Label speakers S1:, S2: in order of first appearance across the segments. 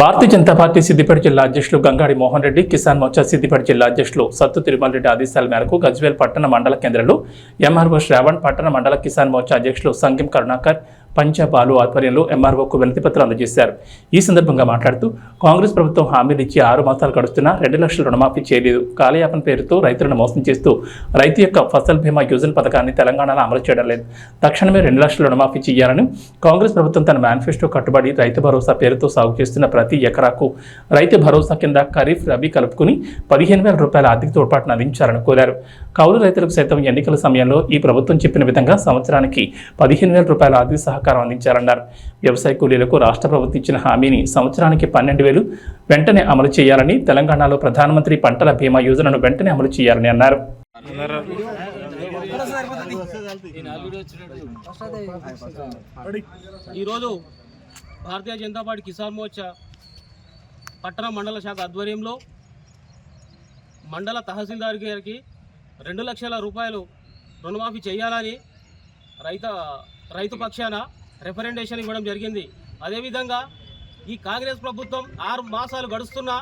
S1: Bharatiya Janata party Siddipet జిల్లా అధ్యక్షులు గంగాడి మోహన్ రెడ్డి, కిసాన్ మోర్చా సిద్దిపేట జిల్లా అధ్యక్షులు సత్తు తిరుమల రెడ్డి ఆదేశాల మేరకు గజ్వేల్ పట్టణ మండల కేంద్రంలో ఎంఆర్ఓ శ్రావణ్, పట్టణ మండల కిసాన్ మోర్చా అధ్యక్షులు సంగం కరుణాకర్, పంచబాలు ఆధ్వర్యంలో ఎంఆర్ఓకు వినతిపత్రం అందజేశారు. ఈ సందర్భంగా మాట్లాడుతూ కాంగ్రెస్ ప్రభుత్వం హామీలు ఇచ్చి 6 మాసాలు గడుస్తున్నా 2 లక్షల రుణమాఫీ చేయలేదు. కాలయాపన పేరుతో రైతులను మోసం చేస్తూ రైతు యొక్క ఫసల్ బీమా యోజన పథకాన్ని తెలంగాణలో అమలు చేయడం లేదు. తక్షణమే 2 లక్షల రుణమాఫీ చేయాలని కాంగ్రెస్ ప్రభుత్వం తన మేనిఫెస్టో కట్టుబడి రైతు భరోసా పేరుతో సాగు చేస్తున్న ప్రతి ఎకరాకు రైతు భరోసా కింద ఖరీఫ్, రబీ కలుపుకుని 15,000 రూపాయల ఆర్థిక తోడ్పాటును అందించాలని కోరారు. కౌలు రైతులకు సైతం ఎన్నికల సమయంలో ఈ ప్రభుత్వం చెప్పిన విధంగా సంవత్సరానికి 15,000 రూపాయల ఆర్థిక సహకారం అందించాలన్నారు. వ్యవసాయ కూలీలకు రాష్ట్ర ప్రభుత్వం ఇచ్చిన హామీని సంవత్సరానికి 12,000 వెంటనే అమలు చేయాలని, తెలంగాణలో ప్రధానమంత్రి పంటల బీమా యోజనను వెంటనే అమలు చేయాలని అన్నారు.
S2: ఈరోజు భారతీయ జనతా పార్టీ కిసాన్ మోర్చా పట్టణ మండల శాఖ ఆధ్వర్యంలో మండల తహసీల్దార్ గారికి 2 లక్షల రూపాయలు రుణమాఫీ చేయాలని రైతు పక్షాన రిప్రజెంటేషన్ ఇవ్వడం జరిగింది. అదేవిధంగా ఈ కాంగ్రెస్ ప్రభుత్వం 6 మాసాలు గడుస్తున్నా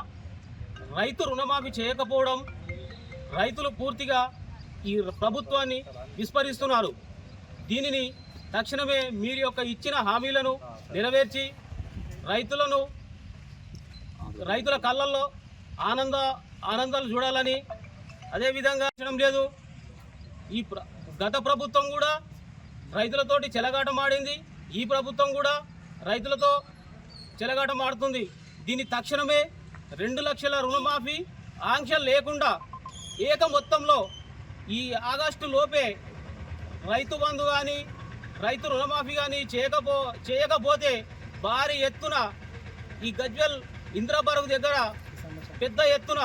S2: రైతు రుణమాఫీ చేయకపోవడం, రైతులు పూర్తిగా ఈ ప్రభుత్వాన్ని విస్మరిస్తున్నారు. దీనిని తక్షణమే మీరు యొక్క ఇచ్చిన హామీలను నెరవేర్చి రైతుల కళ్ళల్లో ఆనందాలు చూడాలని, అదేవిధంగా లేదు ఈ గత ప్రభుత్వం కూడా రైతులతోటి చెలగాటమాడింది, ఈ ప్రభుత్వం కూడా రైతులతో చెలగాటమాడుతుంది. దీని తక్షణమే 2 లక్షల రుణమాఫీ ఆంక్షలు లేకుండా ఏక మొత్తంలో ఈ ఆగస్టు లోపే రైతు బంధు కానీ రైతు రుణమాఫీ కానీ చేయకపోతే భారీ ఎత్తున ఈ గజ్వేల్ ఇంద్రపార్క్ దగ్గర పెద్ద ఎత్తున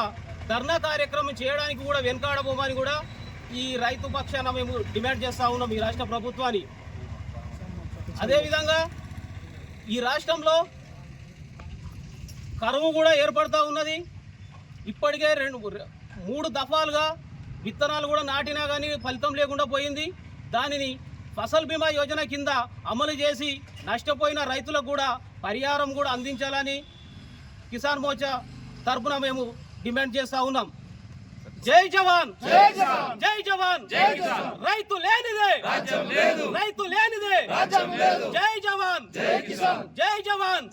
S2: ధర్నా కార్యక్రమం చేయడానికి కూడా వెనకాడబోమని కూడా ఈ రైతు పక్షాన మేము డిమాండ్ చేస్తూ ఉన్నాం ఈ రాష్ట్ర ప్రభుత్వాన్ని. అదేవిధంగా ఈ రాష్ట్రంలో కరువు కూడా ఏర్పడుతూ ఉన్నది. ఇప్పటికే 3 దఫాలుగా విత్తనాలు కూడా నాటినా కానీ ఫలితం లేకుండా పోయింది. దానిని ఫసల్ బీమా యోజన కింద అమలు చేసి నష్టపోయిన రైతులకు కూడా పరిహారం కూడా అందించాలని కిసాన్ మోర్చా తరఫున మేము డిమాండ్ చేస్తూ ఉన్నాం. జై జవాన్, జై జవాన్, రైతు లేనిదే రైతు లేనిదే, జై జవాన్, జై జవాన్.